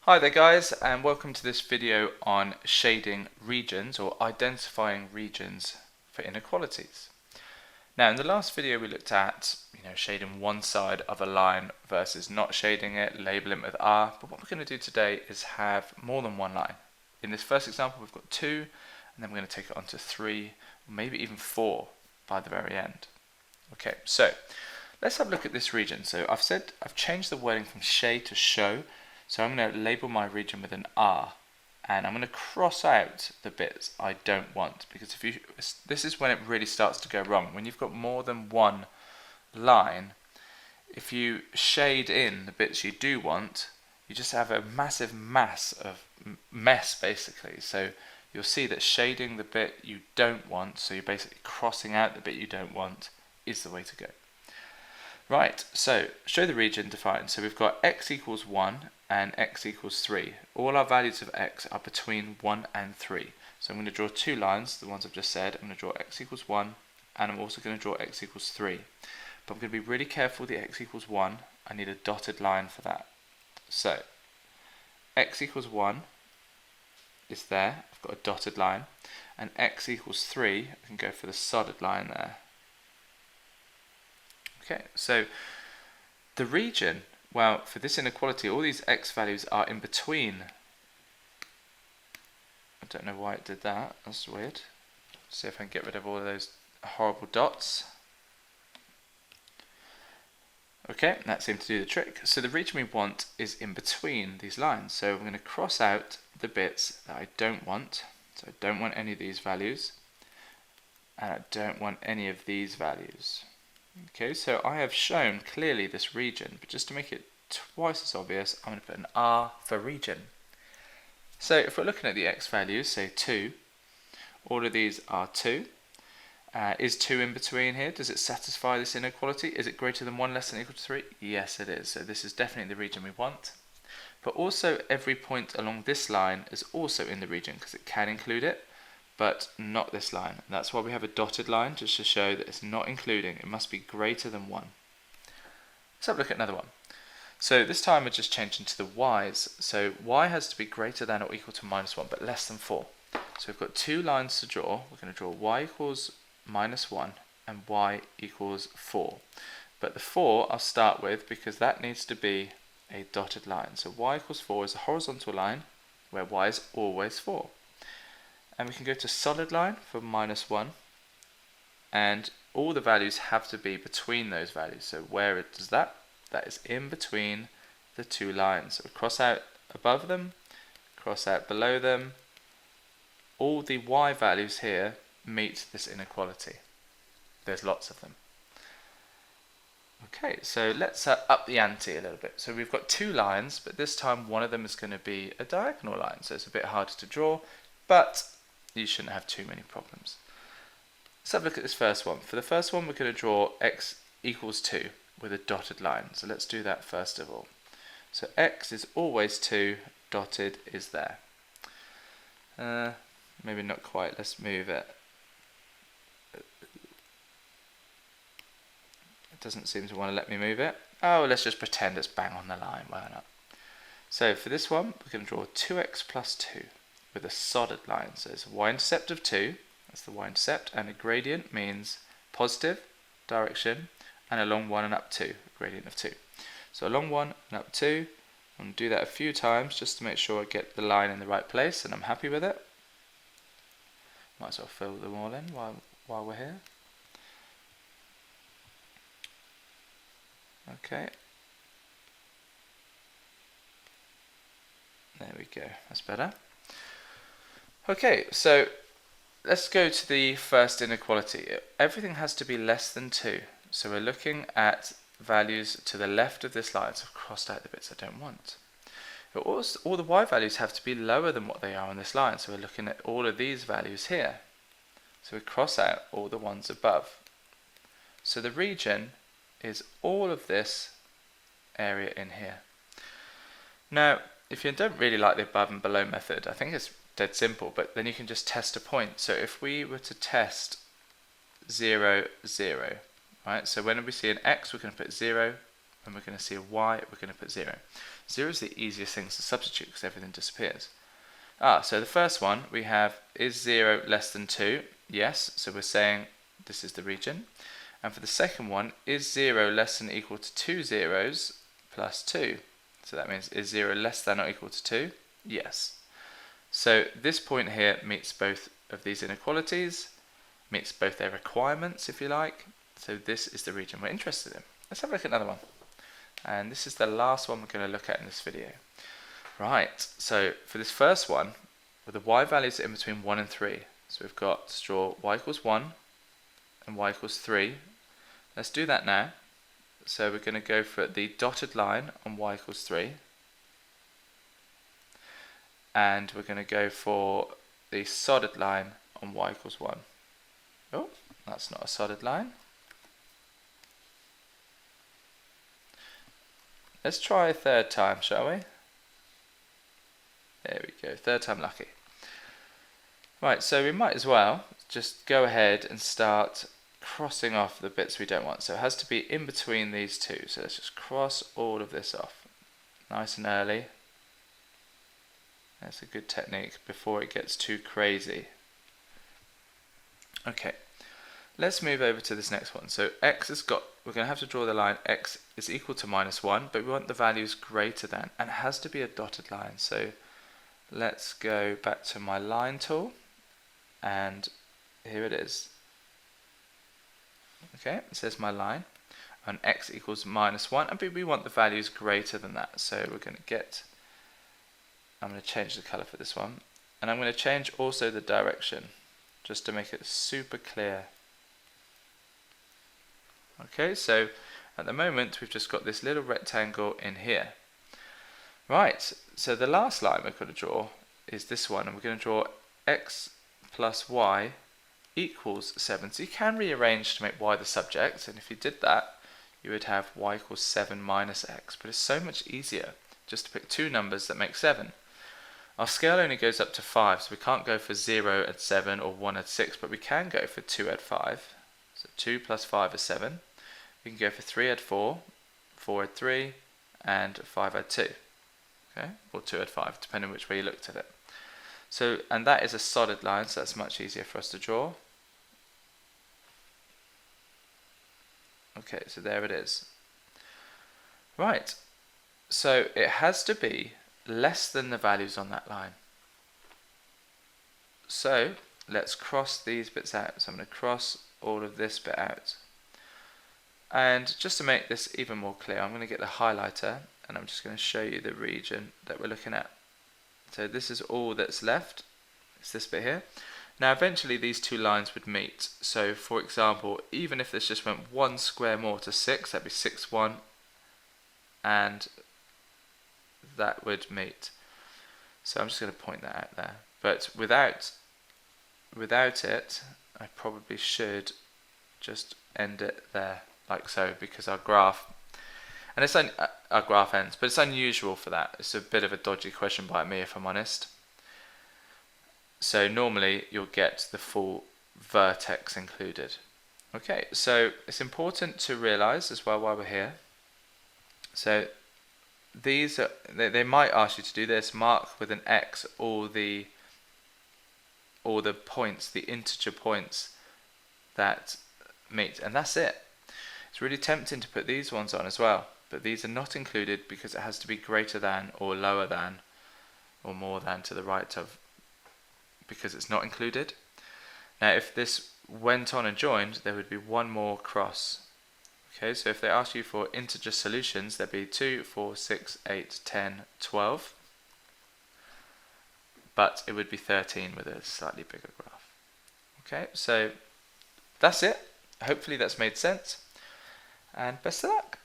Hi there guys, and welcome to this video on shading regions or identifying regions for inequalities. Now in the last video we looked at shading one side of a line versus not shading it, labeling it with R, but what we're going to do today is have more than one line. In this first example we've got two, and then we're going to take it on to three, maybe even four by the very end. Okay, so let's have a look at this region. So I've changed the wording from shade to show. So I'm going to label my region with an R, and I'm going to cross out the bits I don't want, because this is when it really starts to go wrong. When you've got more than one line, if you shade in the bits you do want, you just have a massive mass of mess basically. So you'll see that shading the bit you don't want, so you're basically crossing out the bit you don't want, is the way to go. Right, so show the region defined. So we've got x equals 1 and x equals 3. All our values of x are between 1 and 3. So I'm going to draw two lines, the ones I've just said. I'm going to draw x equals 1, and I'm also going to draw x equals 3. But I'm going to be really careful with the x equals 1. I need a dotted line for that. So x equals 1 is there. I've got a dotted line. And x equals 3, I can go for the solid line there. Okay, so the region, well, for this inequality, all these x values are in between. I don't know why it did that. That's weird. Let's see if I can get rid of all of those horrible dots. Okay, that seemed to do the trick. So the region we want is in between these lines. So I'm going to cross out the bits that I don't want. So I don't want any of these values, and I don't want any of these values. Okay, so I have shown clearly this region, but just to make it twice as obvious, I'm going to put an R for region. So if we're looking at the x values, say 2, all of these are 2. Is 2 in between here? Does it satisfy this inequality? Is it greater than 1 less than or equal to 3? Yes, it is. So this is definitely the region we want. But also every point along this line is also in the region because it can include it, but not this line. And that's why we have a dotted line, just to show that it's not including. It must be greater than 1. Let's have a look at another one. So this time we're just changing to the y's. So y has to be greater than or equal to -1, but less than 4. So we've got two lines to draw. We're going to draw y equals -1 and y equals 4. But the 4 I'll start with because that needs to be a dotted line. So y equals 4 is a horizontal line where y is always 4. And we can go to solid line for -1, and all the values have to be between those values. So where it does that? That is in between the two lines. So cross out above them, cross out below them. All the y values here meet this inequality. There's lots of them. Okay, so let's up the ante a little bit. So we've got two lines, but this time one of them is going to be a diagonal line. So it's a bit harder to draw, but you shouldn't have too many problems. Let's have a look at this first one. For the first one, we're going to draw x equals 2 with a dotted line. So let's do that first of all. So x is always 2, dotted is there. Maybe not quite. Let's move it. It doesn't seem to want to let me move it. Oh, let's just pretend it's bang on the line. Why not? So for this one, we're going to draw 2x plus 2. With a solid line. So it's a y-intercept of 2, that's the y-intercept, and a gradient means positive direction, and along 1 and up 2, gradient of 2. So along 1 and up 2, I'm going to do that a few times just to make sure I get the line in the right place and I'm happy with it. Might as well fill them all in while we're here. Okay. There we go, that's better. Okay, so let's go to the first inequality. Everything has to be less than 2. So we're looking at values to the left of this line. So I've crossed out the bits I don't want. All the y values have to be lower than what they are on this line. So we're looking at all of these values here. So we cross out all the ones above. So the region is all of this area in here. Now, if you don't really like the above and below method, I think it's dead simple, but then you can just test a point. So if we were to test 0, 0, right? So when we see an x, we're going to put 0, and we're going to see a y, we're going to put 0. 0 is the easiest things to substitute because everything disappears. So the first one we have, is 0 less than 2? Yes, so we're saying this is the region. And for the second one, is 0 less than or equal to 2 zeros plus 2? So that means, is 0 less than or equal to 2? Yes. So this point here meets both of these inequalities, meets both their requirements, if you like. So this is the region we're interested in. Let's have a look at another one. And this is the last one we're going to look at in this video. Right, so for this first one, with the y values in between 1 and 3, so we've got to draw y equals 1 and y equals 3. Let's do that now. So we're going to go for the dotted line on y equals 3. And we're going to go for the solid line on y equals 1. Oh, that's not a solid line. Let's try a third time, shall we? There we go, third time lucky. Right, so we might as well just go ahead and start crossing off the bits we don't want. So it has to be in between these two. So let's just cross all of this off. Nice and early. That's a good technique before it gets too crazy. Okay, let's move over to this next one. So x has got, we're going to have to draw the line x is equal to -1, but we want the values greater than, and it has to be a dotted line. So let's go back to my line tool, and here it is. Okay, it says my line, and x equals -1, and we want the values greater than that. So we're going to get, I'm going to change the color for this one, and I'm going to change also the direction, just to make it super clear. Okay, so at the moment we've just got this little rectangle in here. Right, so the last line we're going to draw is this one, and we're going to draw x plus y equals 7. So you can rearrange to make y the subject, and if you did that, you would have y equals 7 minus x. But it's so much easier just to pick two numbers that make 7. Our scale only goes up to 5, so we can't go for 0 at 7 or 1 at 6, but we can go for 2 at 5. So 2 plus 5 is 7. We can go for 3 at 4, 4 at 3, and 5 at 2. Okay, or 2 at 5, depending which way you looked at it. So, and that is a solid line, so that's much easier for us to draw. Okay, so there it is. Right, so it has to be less than the values on that line. So let's cross these bits out. So I'm going to cross all of this bit out. And just to make this even more clear, I'm going to get the highlighter, and I'm just going to show you the region that we're looking at. So this is all that's left. It's this bit here. Now eventually these two lines would meet. So for example, even if this just went one square more to 6, that'd be 6, 1, and that would meet. So I'm just going to point that out there. But without it, I probably should just end it there, like so, because our graph, and it's our graph ends, but it's unusual for that. It's a bit of a dodgy question by me, if I'm honest. So normally you'll get the full vertex included. Okay, so it's important to realize as well while we're here. So these are, they might ask you to do this, mark with an X all the points, the integer points that meet, and that's it. It's really tempting to put these ones on as well, but these are not included because it has to be greater than or lower than or more than to the right of, because it's not included. Now if this went on and joined, there would be one more cross. Okay, so if they ask you for integer solutions, there'd be 2, 4, 6, 8, 10, 12. But it would be 13 with a slightly bigger graph. Okay, so that's it. Hopefully that's made sense. And best of luck.